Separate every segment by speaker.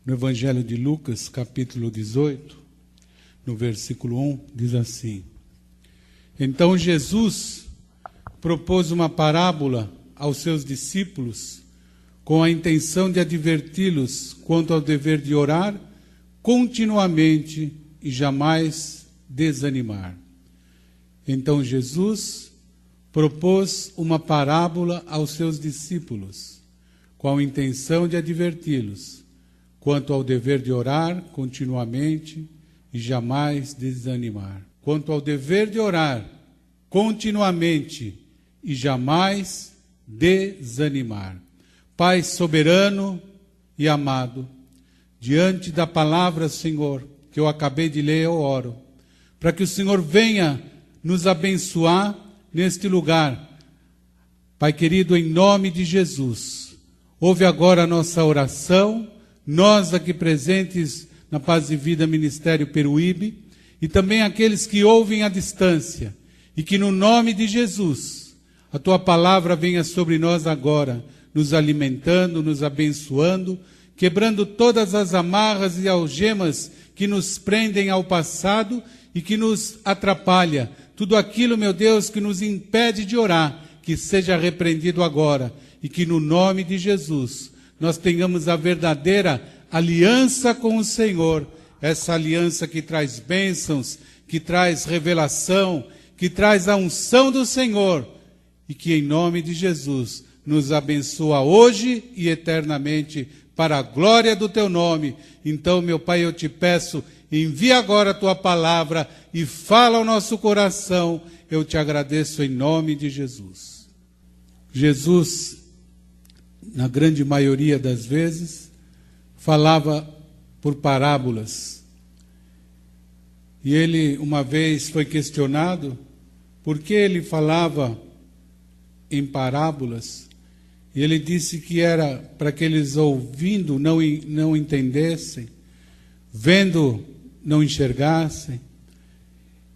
Speaker 1: No Evangelho de Lucas, capítulo 18, no versículo 1, diz assim: Então Jesus propôs uma parábola aos seus discípulos com a intenção de adverti-los quanto ao dever de orar continuamente e jamais desanimar. Então Jesus propôs uma parábola aos seus discípulos com a intenção de adverti-los quanto ao dever de orar continuamente e jamais desanimar. Quanto ao dever de orar continuamente e jamais desanimar. Pai soberano e amado, diante da palavra, Senhor, que eu acabei de ler, eu oro, para que o Senhor venha nos abençoar neste lugar. Pai querido, em nome de Jesus, ouve agora a nossa oração, nós aqui presentes na Paz e Vida Ministério Peruíbe, e também aqueles que ouvem à distância, e que no nome de Jesus, a Tua palavra venha sobre nós agora, nos alimentando, nos abençoando, quebrando todas as amarras e algemas que nos prendem ao passado e que nos atrapalha. Tudo aquilo, meu Deus, que nos impede de orar, que seja repreendido agora, e que no nome de Jesus nós tenhamos a verdadeira aliança com o Senhor, essa aliança que traz bênçãos, que traz revelação, que traz a unção do Senhor, e que em nome de Jesus nos abençoa hoje e eternamente para a glória do Teu nome. Então, meu Pai, eu te peço, envia agora a Tua palavra e fala ao nosso coração. Eu te agradeço em nome de Jesus. Jesus, na grande maioria das vezes, falava por parábolas. E ele, uma vez, foi questionado por que ele falava em parábolas. E ele disse que era para que eles ouvindo não entendessem, vendo não enxergassem.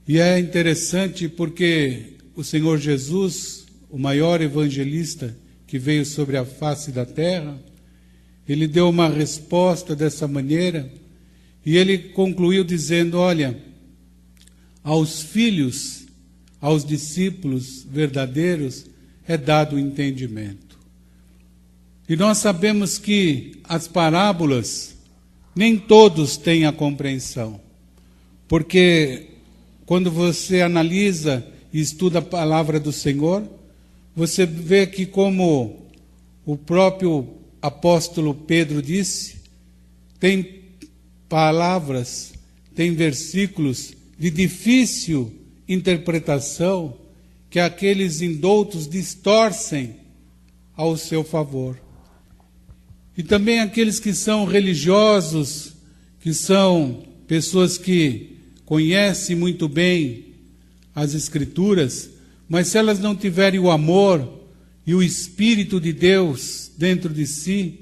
Speaker 1: E é interessante porque o Senhor Jesus, o maior evangelista que veio sobre a face da terra, ele deu uma resposta dessa maneira, e ele concluiu dizendo: olha, aos filhos, aos discípulos verdadeiros, é dado o entendimento. E nós sabemos que as parábolas, nem todos têm a compreensão. Porque quando você analisa e estuda a palavra do Senhor, você vê que, como o próprio apóstolo Pedro disse, tem palavras, tem versículos de difícil interpretação que aqueles indoutos distorcem ao seu favor. E também aqueles que são religiosos, que são pessoas que conhecem muito bem as Escrituras, mas se elas não tiverem o amor e o Espírito de Deus dentro de si,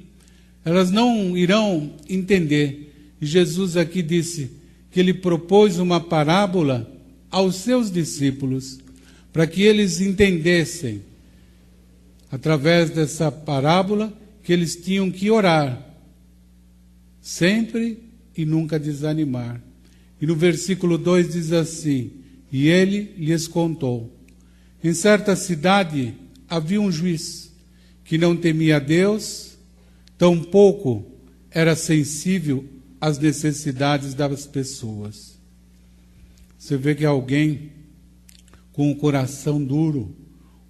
Speaker 1: elas não irão entender. E Jesus aqui disse que ele propôs uma parábola aos seus discípulos, para que eles entendessem, através dessa parábola, que eles tinham que orar, sempre e nunca desanimar. E no versículo 2 diz assim: e ele lhes contou. Em certa cidade havia um juiz que não temia a Deus, tampouco era sensível às necessidades das pessoas. Você vê que alguém com o coração duro,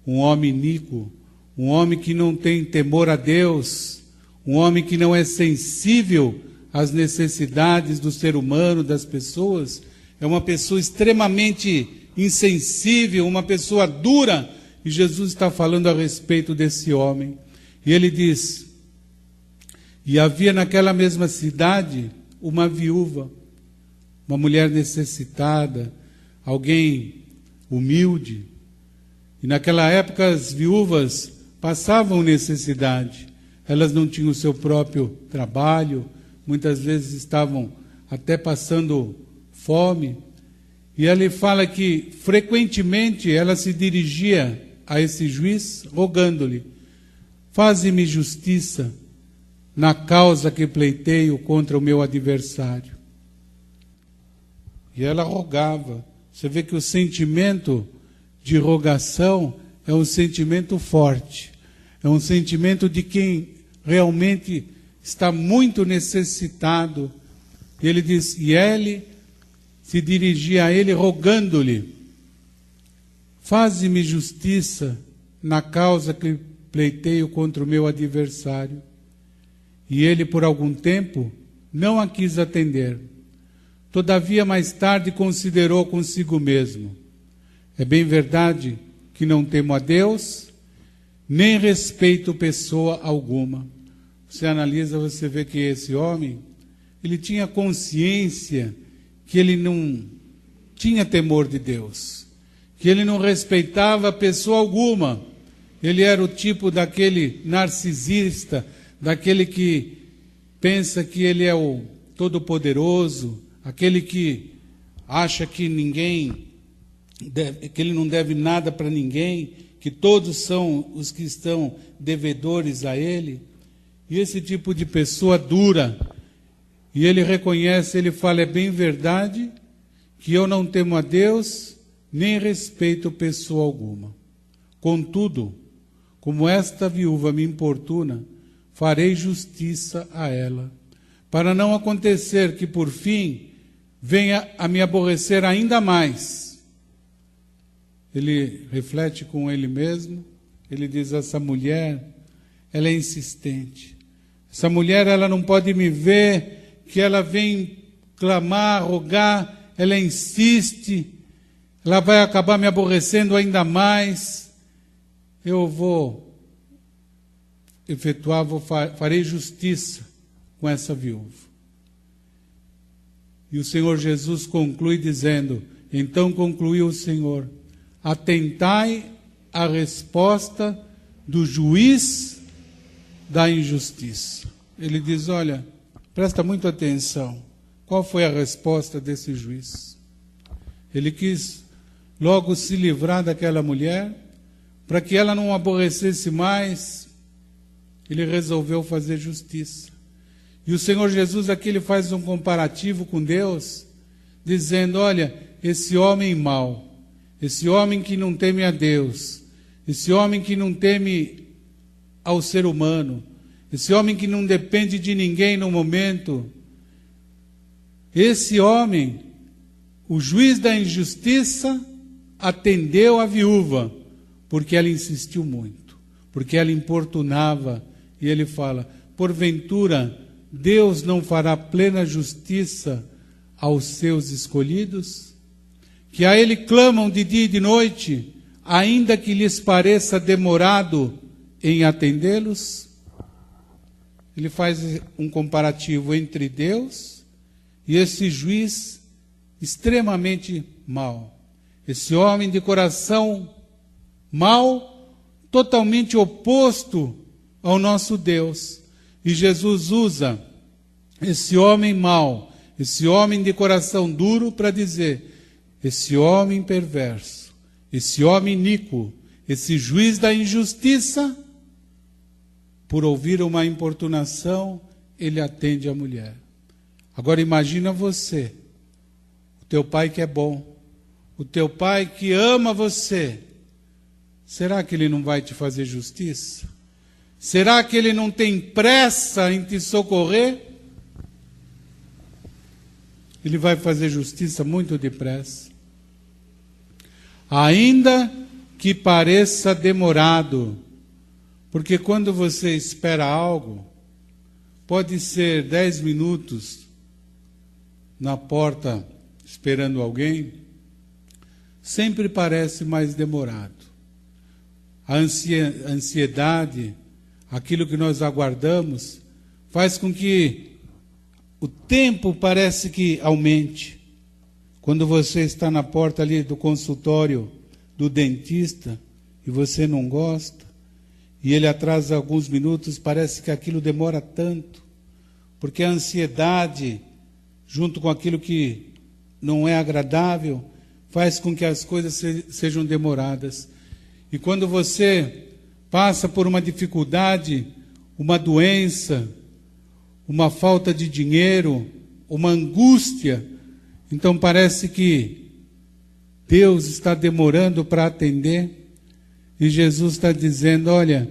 Speaker 1: um homem iníquo, um homem que não tem temor a Deus, um homem que não é sensível às necessidades do ser humano, das pessoas, é uma pessoa extremamente insensível, uma pessoa dura, e Jesus está falando a respeito desse homem. E ele diz: e havia naquela mesma cidade uma viúva, uma mulher necessitada, alguém humilde. E naquela época as viúvas passavam necessidade, elas não tinham o seu próprio trabalho, muitas vezes estavam até passando fome. E ele fala que frequentemente ela se dirigia a esse juiz rogando-lhe: faze-me justiça na causa que pleiteio contra o meu adversário. E ela rogava. Você vê que o sentimento de rogação é um sentimento forte. É um sentimento de quem realmente está muito necessitado. Ele diz, e ele se dirigia a ele rogando-lhe, faze-me justiça na causa que pleiteio contra o meu adversário. E ele por algum tempo não a quis atender. Todavia mais tarde considerou consigo mesmo, é bem verdade que não temo a Deus, nem respeito pessoa alguma. Você analisa, você vê que esse homem, ele tinha consciência que ele não tinha temor de Deus, que ele não respeitava pessoa alguma. Ele era o tipo daquele narcisista, daquele que pensa que ele é o todo-poderoso, aquele que acha que que ele não deve nada para ninguém, que todos são os que estão devedores a ele. E esse tipo de pessoa dura. E ele reconhece, ele fala, é bem verdade que eu não temo a Deus, nem respeito pessoa alguma. Contudo, como esta viúva me importuna, farei justiça a ela, para não acontecer que por fim venha a me aborrecer ainda mais. Ele reflete com ele mesmo, ele diz, essa mulher, ela é insistente. Essa mulher, ela não pode me ver, que ela vem clamar, rogar, ela insiste, ela vai acabar me aborrecendo ainda mais. Eu vou farei justiça com essa viúva. E o Senhor Jesus conclui dizendo, então concluiu o Senhor, atentai à resposta do juiz da injustiça. Ele diz, olha, presta muita atenção, qual foi a resposta desse juiz? Ele quis logo se livrar daquela mulher, para que ela não aborrecesse mais, ele resolveu fazer justiça. E o Senhor Jesus aqui ele faz um comparativo com Deus, dizendo, olha, esse homem mau, esse homem que não teme a Deus, esse homem que não teme ao ser humano, esse homem que não depende de ninguém no momento, esse homem, o juiz da injustiça, atendeu a viúva, porque ela insistiu muito, porque ela importunava, e ele fala, porventura, Deus não fará plena justiça aos seus escolhidos, que a Ele clamam de dia e de noite, ainda que lhes pareça demorado em atendê-los? Ele faz um comparativo entre Deus e esse juiz extremamente mau. Esse homem de coração mau, totalmente oposto ao nosso Deus. E Jesus usa esse homem mau, esse homem de coração duro para dizer, esse homem perverso, esse homem iníquo, esse juiz da injustiça, por ouvir uma importunação, ele atende a mulher. Agora imagina você, o teu pai que é bom, o teu pai que ama você, será que ele não vai te fazer justiça? Será que ele não tem pressa em te socorrer? Ele vai fazer justiça muito depressa. Ainda que pareça demorado, porque quando você espera algo, pode ser 10 minutos na porta esperando alguém, sempre parece mais demorado. A ansiedade, aquilo que nós aguardamos, faz com que o tempo parece que aumente. Quando você está na porta ali do consultório do dentista e você não gosta, e ele atrasa alguns minutos, parece que aquilo demora tanto, porque a ansiedade, junto com aquilo que não é agradável, faz com que as coisas sejam demoradas. E quando você passa por uma dificuldade, uma doença, uma falta de dinheiro, uma angústia. Então parece que Deus está demorando para atender. E Jesus está dizendo, olha,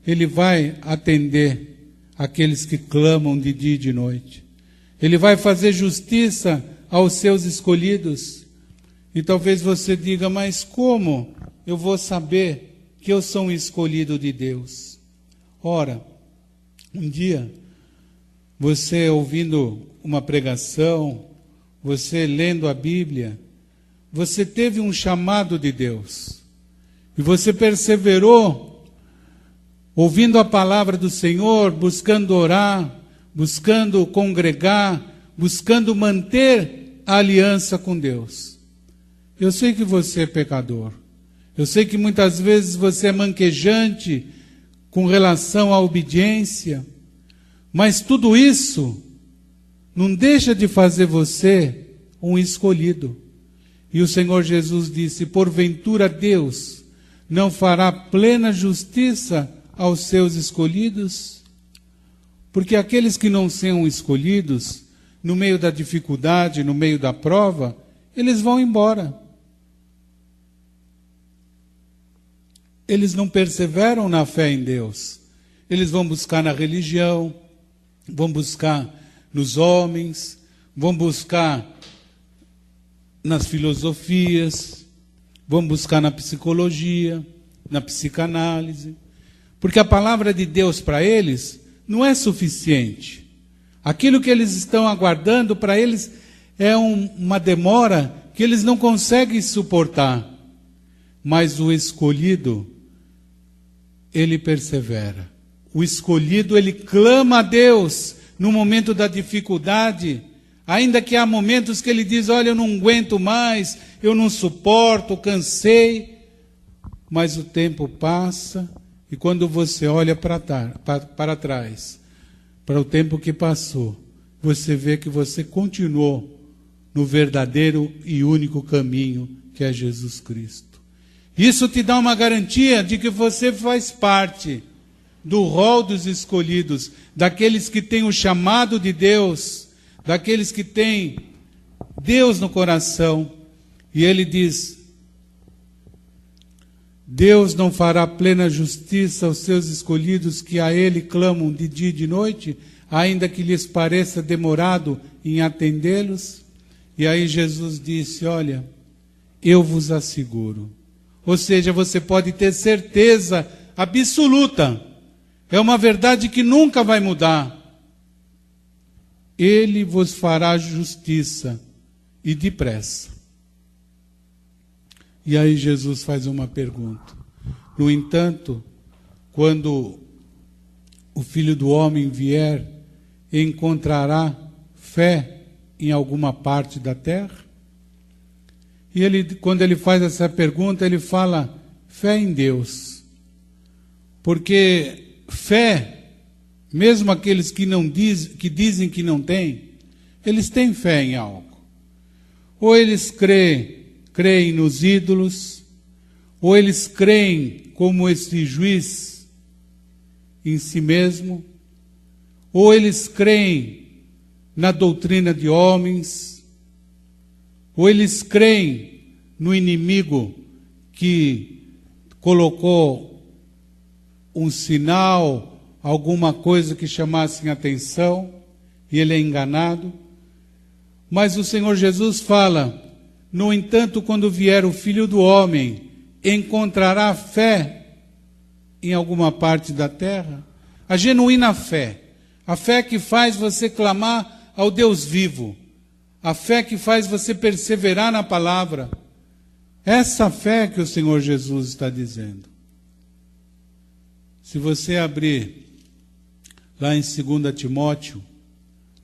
Speaker 1: Ele vai atender aqueles que clamam de dia e de noite. Ele vai fazer justiça aos seus escolhidos. E talvez você diga, mas como eu vou saber que eu sou um escolhido de Deus? Ora, um dia, você ouvindo uma pregação, você lendo a Bíblia, você teve um chamado de Deus. E você perseverou, ouvindo a palavra do Senhor, buscando orar, buscando congregar, buscando manter a aliança com Deus. Eu sei que você é pecador. Eu sei que muitas vezes você é manquejante com relação à obediência. Mas tudo isso não deixa de fazer você um escolhido. E o Senhor Jesus disse, porventura Deus não fará plena justiça aos seus escolhidos? Porque aqueles que não são escolhidos, no meio da dificuldade, no meio da prova, eles vão embora. Eles não perseveram na fé em Deus. Eles vão buscar na religião, vão buscar nos homens, vão buscar nas filosofias, vão buscar na psicologia, na psicanálise. Porque a palavra de Deus para eles não é suficiente. Aquilo que eles estão aguardando para eles é uma demora que eles não conseguem suportar. Mas o escolhido, ele persevera. O escolhido, ele clama a Deus no momento da dificuldade, ainda que há momentos que ele diz, olha, eu não aguento mais, eu não suporto, cansei. Mas o tempo passa, e quando você olha para trás, para o tempo que passou, você vê que você continuou no verdadeiro e único caminho, que é Jesus Cristo. Isso te dá uma garantia de que você faz parte do rol dos escolhidos, daqueles que têm o chamado de Deus, daqueles que têm Deus no coração. E ele diz, Deus não fará plena justiça aos seus escolhidos que a Ele clamam de dia e de noite, ainda que lhes pareça demorado em atendê-los? E aí Jesus disse, olha, eu vos asseguro. Ou seja, você pode ter certeza absoluta, é uma verdade que nunca vai mudar. Ele vos fará justiça, e depressa. E aí Jesus faz uma pergunta. No entanto, quando o Filho do Homem vier, encontrará fé em alguma parte da terra? E ele, quando ele faz essa pergunta, ele fala fé em Deus. Porque fé, mesmo aqueles que dizem que não têm, eles têm fé em algo. Ou eles creem nos ídolos, ou eles creem como esse juiz em si mesmo, ou eles creem na doutrina de homens, ou eles creem no inimigo que colocou um sinal, alguma coisa que chamasse atenção, e ele é enganado. Mas o Senhor Jesus fala, no entanto, quando vier o Filho do Homem, encontrará fé em alguma parte da terra? A genuína fé, a fé que faz você clamar ao Deus vivo, a fé que faz você perseverar na palavra. Essa fé que o Senhor Jesus está dizendo. Se você abrir lá em 2 Timóteo,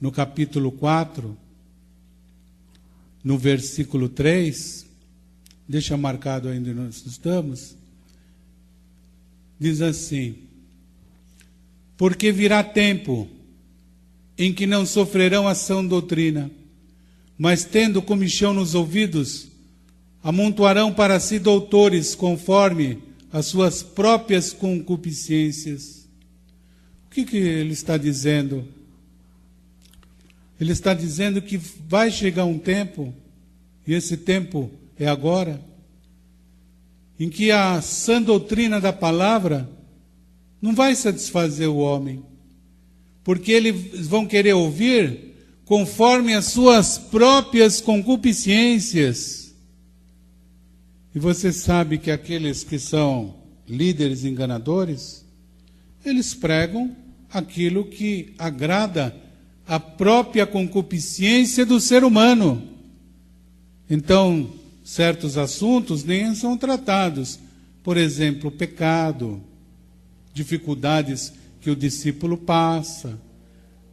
Speaker 1: no capítulo 4, no versículo 3, deixa marcado ainda onde nós estamos, diz assim, porque virá tempo em que não sofrerão a sã doutrina, mas tendo comichão nos ouvidos, amontoarão para si doutores conforme as suas próprias concupiscências. O que ele está dizendo? Ele está dizendo que vai chegar um tempo, e esse tempo é agora, em que a sã doutrina da palavra não vai satisfazer o homem, porque eles vão querer ouvir conforme as suas próprias concupiscências. E você sabe que aqueles que são líderes enganadores, eles pregam aquilo que agrada a própria concupiscência do ser humano. Então, certos assuntos nem são tratados. Por exemplo, o pecado, dificuldades que o discípulo passa.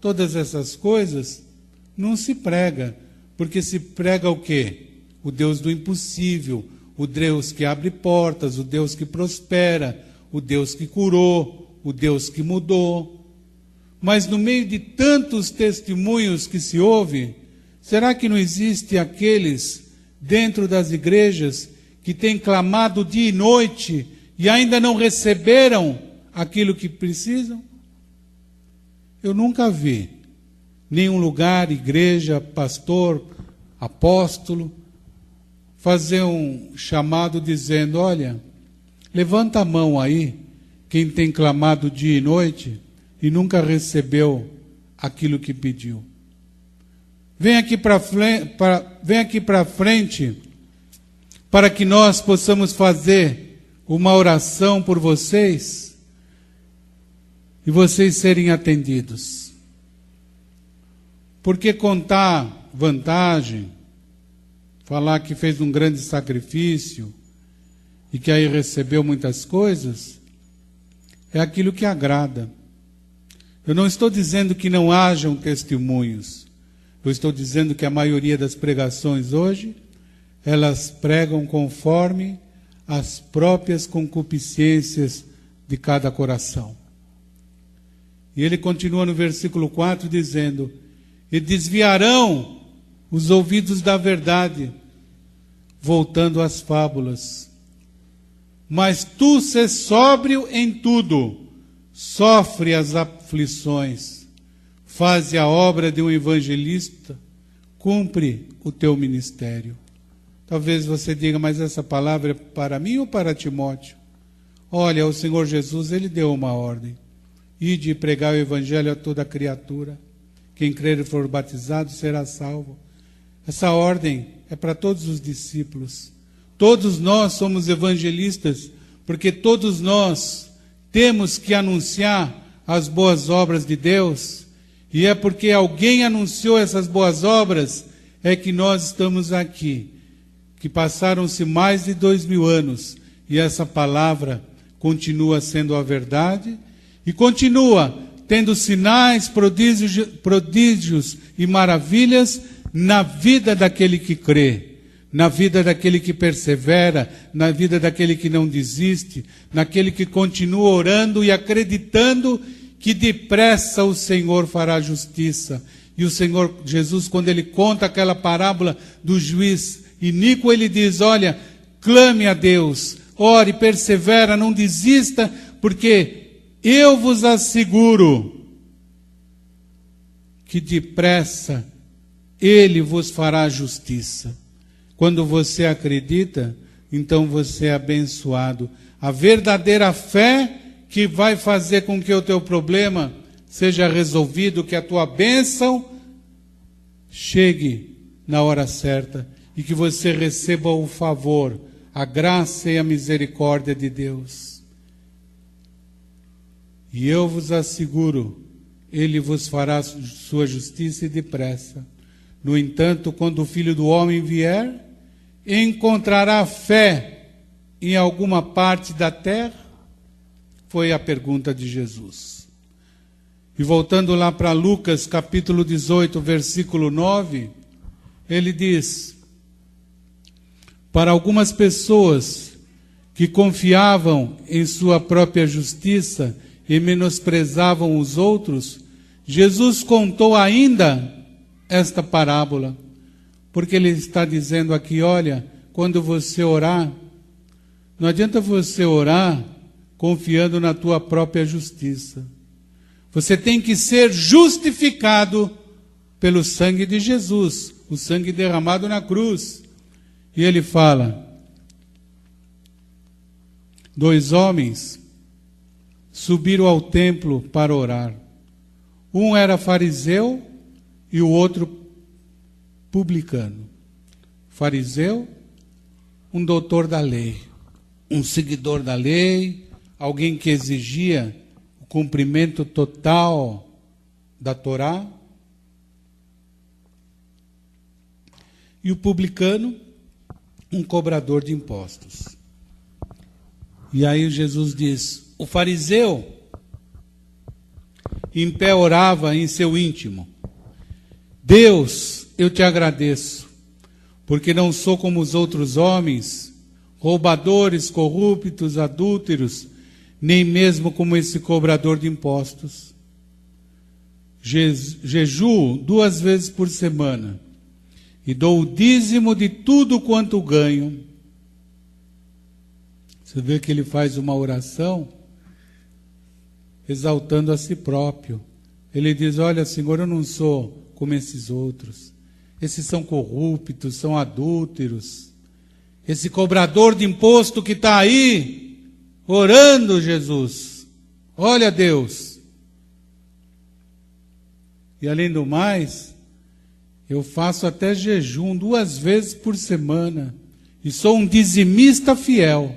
Speaker 1: Todas essas coisas não se prega, porque se prega o quê? O Deus do impossível, o Deus que abre portas, o Deus que prospera, o Deus que curou, o Deus que mudou. Mas no meio de tantos testemunhos que se ouve, será que não existe aqueles dentro das igrejas que têm clamado dia e noite e ainda não receberam aquilo que precisam? Eu nunca vi nenhum lugar, igreja, pastor, apóstolo, fazer um chamado dizendo: olha, levanta a mão aí, quem tem clamado dia e noite e nunca recebeu aquilo que pediu. Vem aqui para frente para que nós possamos fazer uma oração por vocês e vocês serem atendidos. Porque contar vantagem, falar que fez um grande sacrifício e que aí recebeu muitas coisas, é aquilo que agrada. Eu não estou dizendo que não hajam testemunhos. Eu estou dizendo que a maioria das pregações hoje, elas pregam conforme as próprias concupiscências de cada coração. E ele continua no versículo 4 dizendo: e desviarão os ouvidos da verdade, voltando às fábulas. Mas tu sê sóbrio em tudo, sofre as aflições, faze a obra de um evangelista, cumpre o teu ministério. Talvez você diga: mas essa palavra é para mim ou para Timóteo? Olha, o Senhor Jesus, ele deu uma ordem: ide pregar o evangelho a toda criatura. Quem crer e for batizado será salvo. Essa ordem é para todos os discípulos. Todos nós somos evangelistas, porque todos nós temos que anunciar as boas obras de Deus. E é porque alguém anunciou essas boas obras é que nós estamos aqui. Que passaram-se mais de 2000 anos e essa palavra continua sendo a verdade e continua tendo sinais, prodígios e maravilhas na vida daquele que crê, na vida daquele que persevera, na vida daquele que não desiste, naquele que continua orando e acreditando que depressa o Senhor fará justiça. E o Senhor Jesus, quando ele conta aquela parábola do juiz iníquo, ele diz: olha, clame a Deus, ore, persevera, não desista, porque eu vos asseguro que depressa Ele vos fará justiça. Quando você acredita, então você é abençoado. A verdadeira fé que vai fazer com que o teu problema seja resolvido, que a tua bênção chegue na hora certa e que você receba o favor, a graça e a misericórdia de Deus. E eu vos asseguro, Ele vos fará sua justiça e depressa. No entanto, quando o Filho do Homem vier, encontrará fé em alguma parte da terra? Foi a pergunta de Jesus. E voltando lá para Lucas, capítulo 18, versículo 9, ele diz: para algumas pessoas que confiavam em sua própria justiça e menosprezavam os outros, Jesus contou ainda esta parábola, porque ele está dizendo aqui: olha, quando você orar, não adianta você orar confiando na tua própria justiça. Você tem que ser justificado pelo sangue de Jesus, o sangue derramado na cruz. E ele fala: 2 homens subiram ao templo para orar. Um era fariseu e o outro publicano. Fariseu, um doutor da lei, um seguidor da lei, alguém que exigia o cumprimento total da Torá. E o publicano, um cobrador de impostos. E aí Jesus diz: o fariseu em pé orava em seu íntimo: Deus, eu te agradeço, porque não sou como os outros homens, roubadores, corruptos, adúlteros, nem mesmo como esse cobrador de impostos. Jejuo 2 vezes por semana e dou o dízimo de tudo quanto ganho. Você vê que ele faz uma oração exaltando a si próprio. Ele diz: olha, Senhor, eu não sou como esses outros. Esses são corruptos, são adúlteros. Esse cobrador de imposto que está aí, orando, Jesus. Olha, Deus. E além do mais, eu faço até jejum 2 vezes por semana. E sou um dizimista fiel.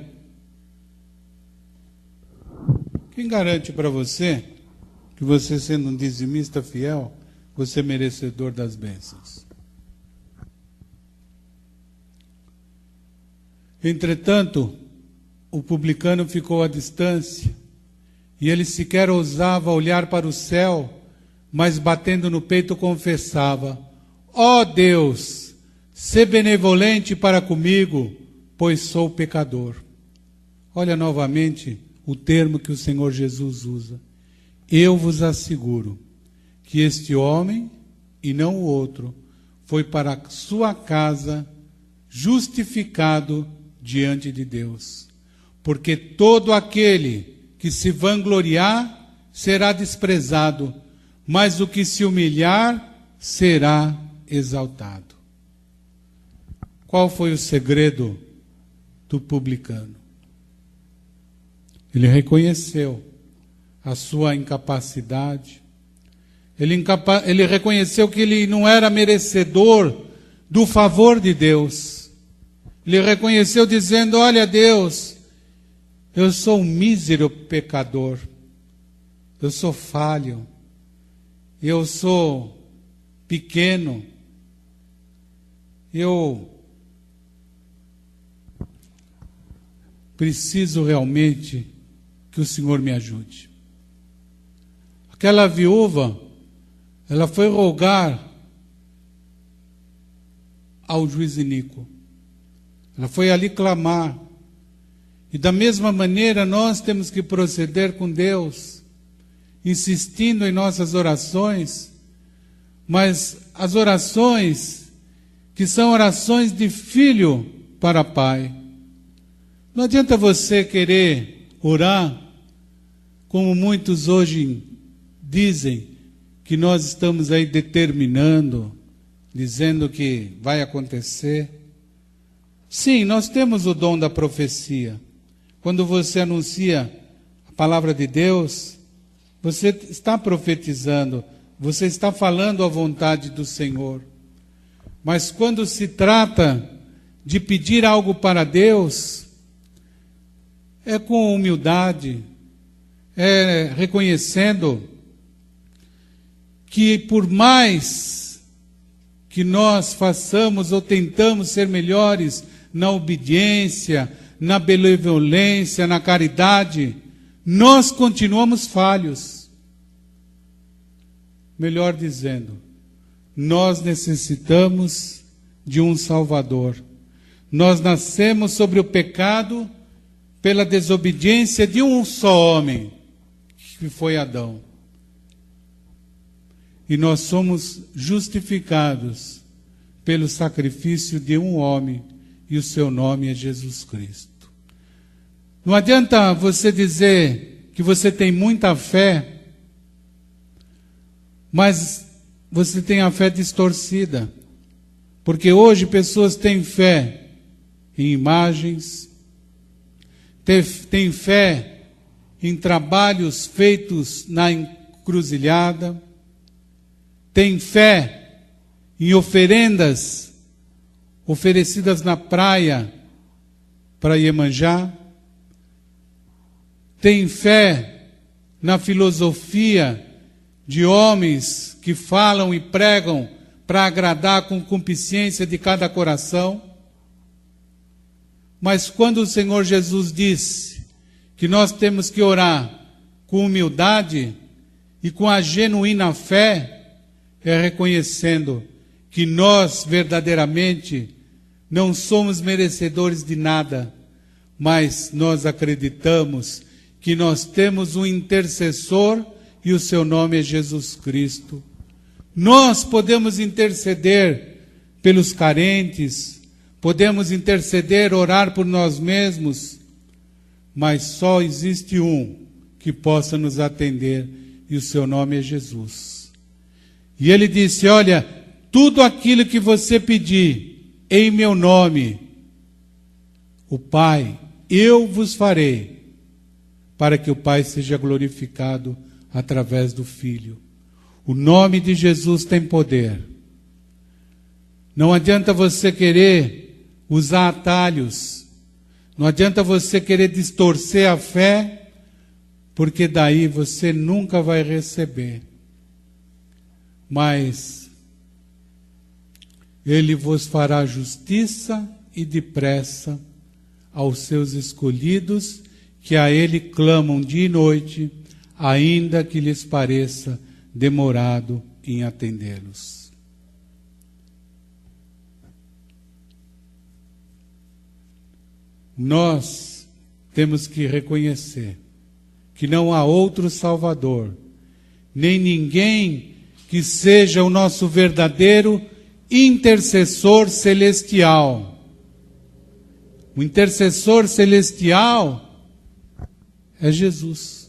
Speaker 1: Quem garante para você que você, sendo um dizimista fiel, você é merecedor das bênçãos? Entretanto, o publicano ficou à distância, e ele sequer ousava olhar para o céu, mas batendo no peito confessava: ó Deus, sê benevolente para comigo, pois sou pecador. Olha novamente o termo que o Senhor Jesus usa. Eu vos asseguro que este homem, e não o outro, foi para a sua casa justificado diante de Deus. Porque todo aquele que se vangloriar será desprezado, mas o que se humilhar será exaltado. Qual foi o segredo do publicano? Ele reconheceu a sua incapacidade. Ele reconheceu que ele não era merecedor do favor de Deus. Ele reconheceu dizendo: olha, Deus, eu sou um mísero pecador. Eu sou falho. Eu sou pequeno. Eu preciso realmente que o Senhor me ajude. Aquela viúva, ela foi rogar ao juiz iníquo. Ela foi ali clamar. E da mesma maneira nós temos que proceder com Deus, insistindo em nossas orações, mas as orações que são orações de filho para pai. Não adianta você querer orar, como muitos hoje dizem, que nós estamos aí determinando, dizendo que vai acontecer. Sim, nós temos o dom da profecia. Quando você anuncia a palavra de Deus, você está profetizando, você está falando a vontade do Senhor. Mas quando se trata de pedir algo para Deus, é com humildade, é reconhecendo que por mais que nós façamos ou tentamos ser melhores na obediência, na benevolência, na caridade, nós continuamos falhos. Melhor dizendo, nós necessitamos de um Salvador. Nós nascemos sobre o pecado pela desobediência de um só homem, que foi Adão. E nós somos justificados pelo sacrifício de um homem, e o seu nome é Jesus Cristo. Não adianta você dizer que você tem muita fé, mas você tem a fé distorcida. Porque hoje pessoas têm fé em imagens, têm fé em trabalhos feitos na encruzilhada, têm fé em oferendas oferecidas na praia para Iemanjá, têm fé na filosofia de homens que falam e pregam para agradar a concupiscência de cada coração. Mas quando o Senhor Jesus disse que nós temos que orar com humildade e com a genuína fé, é reconhecendo que nós verdadeiramente não somos merecedores de nada, mas nós acreditamos que nós temos um intercessor e o seu nome é Jesus Cristo. Nós podemos interceder pelos carentes, podemos interceder, orar por nós mesmos, mas só existe um que possa nos atender e o seu nome é Jesus. E ele disse: olha, tudo aquilo que você pedir em meu nome, o Pai, eu vos farei, para que o Pai seja glorificado através do Filho. O nome de Jesus tem poder. Não adianta você querer usar atalhos, não adianta você querer distorcer a fé, porque daí você nunca vai receber. Mas Ele vos fará justiça e depressa aos seus escolhidos, que a Ele clamam dia e noite, ainda que lhes pareça demorado em atendê-los. Nós temos que reconhecer que não há outro Salvador, nem ninguém que seja o nosso verdadeiro intercessor celestial. O intercessor celestial é Jesus.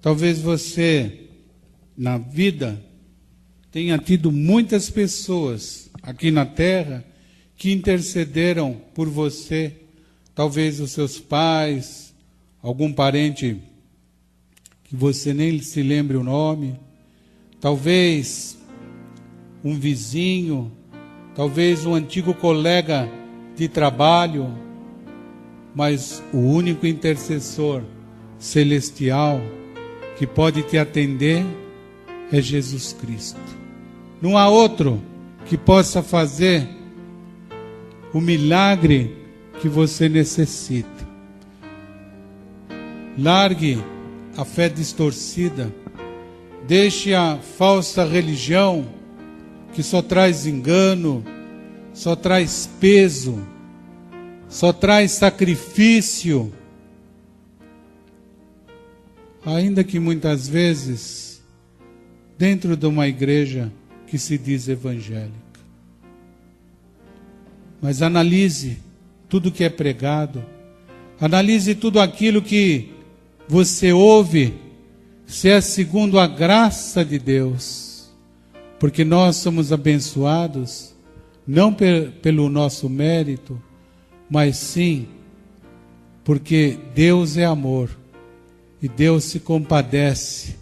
Speaker 1: Talvez você, na vida, tenha tido muitas pessoas aqui na terra que intercederam por você. Talvez os seus pais, algum parente que você nem se lembre o nome, talvez um vizinho, talvez um antigo colega de trabalho, mas o único intercessor celestial que pode te atender é Jesus Cristo. Não há outro que possa fazer o milagre que você necessita. Largue a fé distorcida, deixe a falsa religião que só traz engano, só traz peso, só traz sacrifício, ainda que muitas vezes dentro de uma igreja que se diz evangélica. Mas analise tudo que é pregado, analise tudo aquilo que você ouve, se é segundo a graça de Deus, porque nós somos abençoados, não pelo nosso mérito, mas sim porque Deus é amor, e Deus se compadece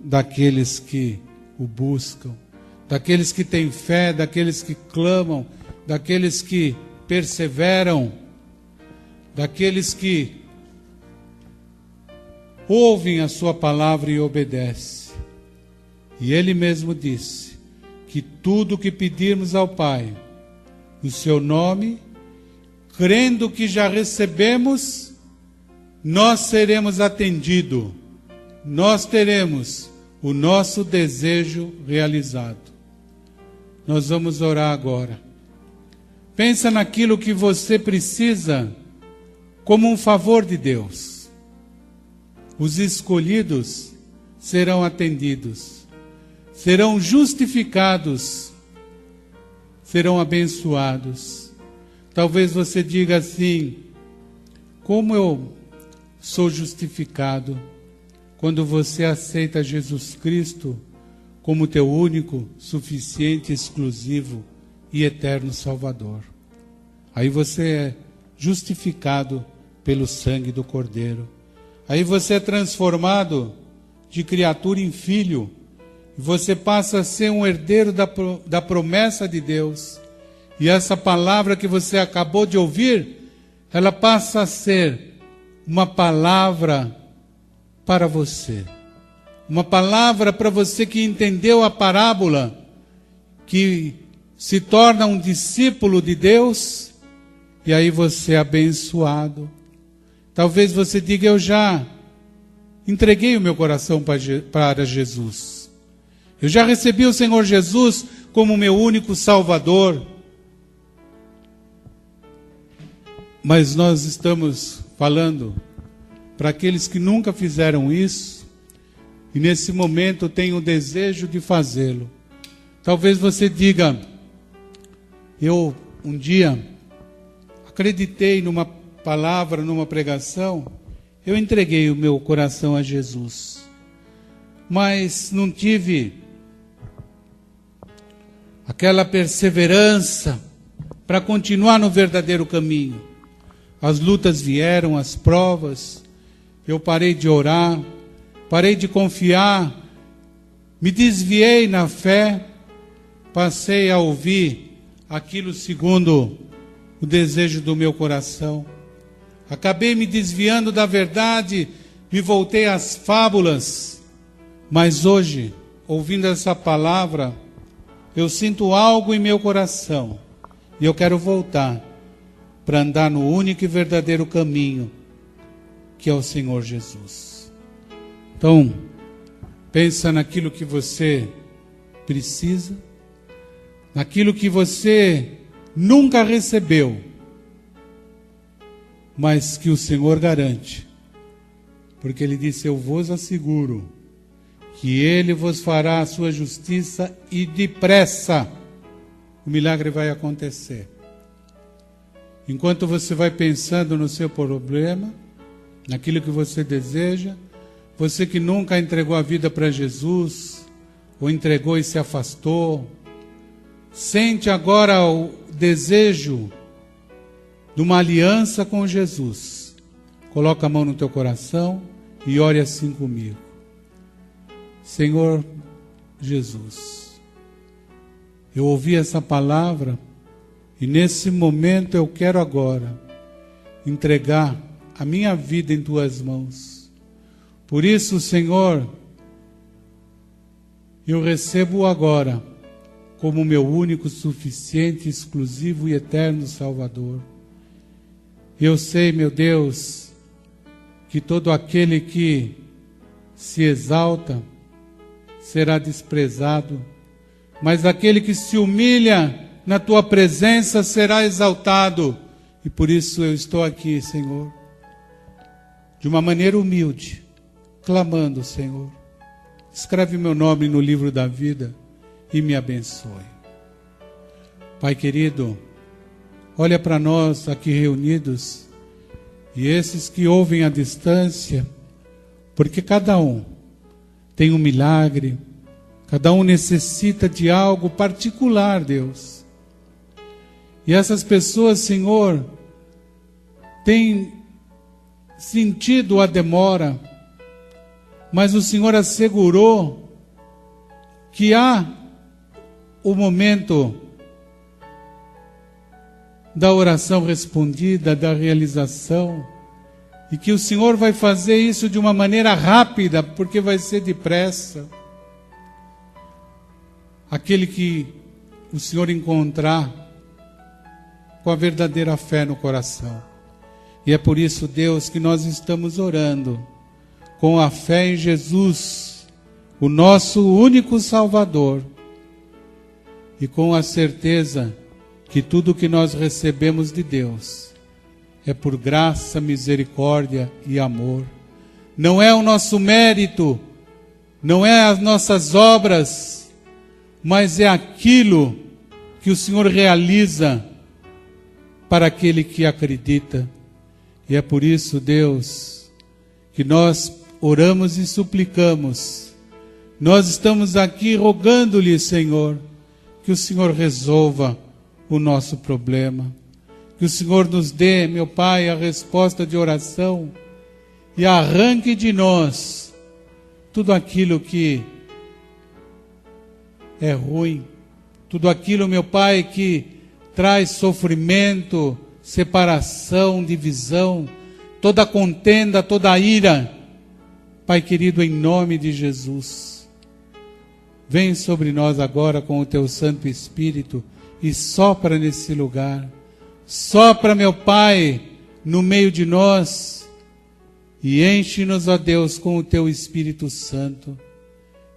Speaker 1: daqueles que o buscam, daqueles que têm fé, daqueles que clamam, daqueles que perseveram, daqueles que ouvem a sua palavra e obedecem. E Ele mesmo disse que tudo que pedirmos ao Pai, no seu nome, crendo que já recebemos, nós seremos atendidos, nós teremos o nosso desejo realizado. Nós vamos orar agora. Pensa naquilo que você precisa como um favor de Deus. Os escolhidos serão atendidos, serão justificados, serão abençoados. Talvez você diga assim: como eu sou justificado? Quando você aceita Jesus Cristo como teu único, suficiente, exclusivo e eterno Salvador. Aí você é justificado pelo sangue do Cordeiro. Aí você é transformado de criatura em filho. E você passa a ser um herdeiro da promessa de Deus. E essa palavra que você acabou de ouvir, ela passa a ser uma palavra para você. Uma palavra para você que entendeu a parábola, que se torna um discípulo de Deus, e aí você é abençoado. Talvez você diga, eu já entreguei o meu coração para Jesus. Eu já recebi o Senhor Jesus como meu único Salvador. Mas nós estamos falando para aqueles que nunca fizeram isso, e nesse momento têm o desejo de fazê-lo. Talvez você diga, eu um dia acreditei numa palavra, numa pregação, eu entreguei o meu coração a Jesus, mas não tive aquela perseverança para continuar no verdadeiro caminho. As lutas vieram, as provas, eu parei de orar, parei de confiar, me desviei na fé, passei a ouvir aquilo segundo o desejo do meu coração. Acabei me desviando da verdade, me voltei às fábulas. Mas hoje, ouvindo essa palavra, eu sinto algo em meu coração. E eu quero voltar para andar no único e verdadeiro caminho, que é o Senhor Jesus. Então, pensa naquilo que você precisa, naquilo que você nunca recebeu, mas que o Senhor garante, porque Ele disse, eu vos asseguro, que Ele vos fará a sua justiça e depressa o milagre vai acontecer. Enquanto você vai pensando no seu problema, naquilo que você deseja, você que nunca entregou a vida para Jesus, ou entregou e se afastou, sente agora o desejo de uma aliança com Jesus. Coloca a mão no teu coração e ore assim comigo. Senhor Jesus, eu ouvi essa palavra e nesse momento eu quero agora entregar a minha vida em tuas mãos. Por isso, Senhor, eu recebo agora como meu único, suficiente, exclusivo e eterno Salvador. Eu sei, meu Deus, que todo aquele que se exalta será desprezado, mas aquele que se humilha na tua presença será exaltado. E por isso eu estou aqui, Senhor, de uma maneira humilde, clamando, Senhor, escreve meu nome no livro da vida e me abençoe. Pai querido, olha para nós aqui reunidos e esses que ouvem à distância, porque cada um tem um milagre, cada um necessita de algo particular, Deus. E essas pessoas, Senhor, têm sentido a demora, mas o Senhor assegurou que há o momento da oração respondida, da realização, e que o Senhor vai fazer isso de uma maneira rápida, porque vai ser depressa. Aquele que o Senhor encontrar com a verdadeira fé no coração. E é por isso, Deus, que nós estamos orando com a fé em Jesus, o nosso único Salvador, e com a certeza que tudo que nós recebemos de Deus é por graça, misericórdia e amor. Não é o nosso mérito, não é as nossas obras, mas é aquilo que o Senhor realiza para aquele que acredita. E é por isso, Deus, que nós oramos e suplicamos Nós estamos aqui rogando-lhe, Senhor, que o Senhor resolva o nosso problema. Que o Senhor nos dê, meu Pai, a resposta de oração e arranque de nós tudo aquilo que é ruim, tudo aquilo, meu Pai, que traz sofrimento, separação, divisão, toda contenda, toda ira. Pai querido, em nome de Jesus, vem sobre nós agora com o Teu Santo Espírito e sopra nesse lugar. Sopra, meu Pai, no meio de nós e enche-nos, ó Deus, com o Teu Espírito Santo.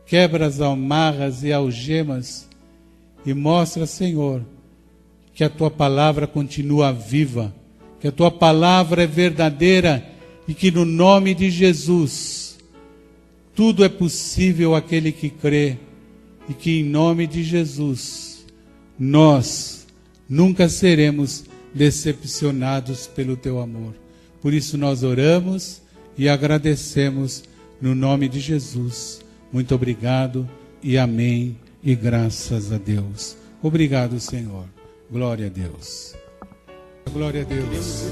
Speaker 1: Quebra as amarras e algemas e mostra, Senhor, que a Tua palavra continua viva, que a Tua palavra é verdadeira e que no nome de Jesus tudo é possível àquele que crê e que em nome de Jesus nós nunca seremos decepcionados pelo Teu amor. Por isso nós oramos e agradecemos no nome de Jesus. Muito obrigado e amém e graças a Deus. Obrigado, Senhor. Glória a Deus. Glória a Deus.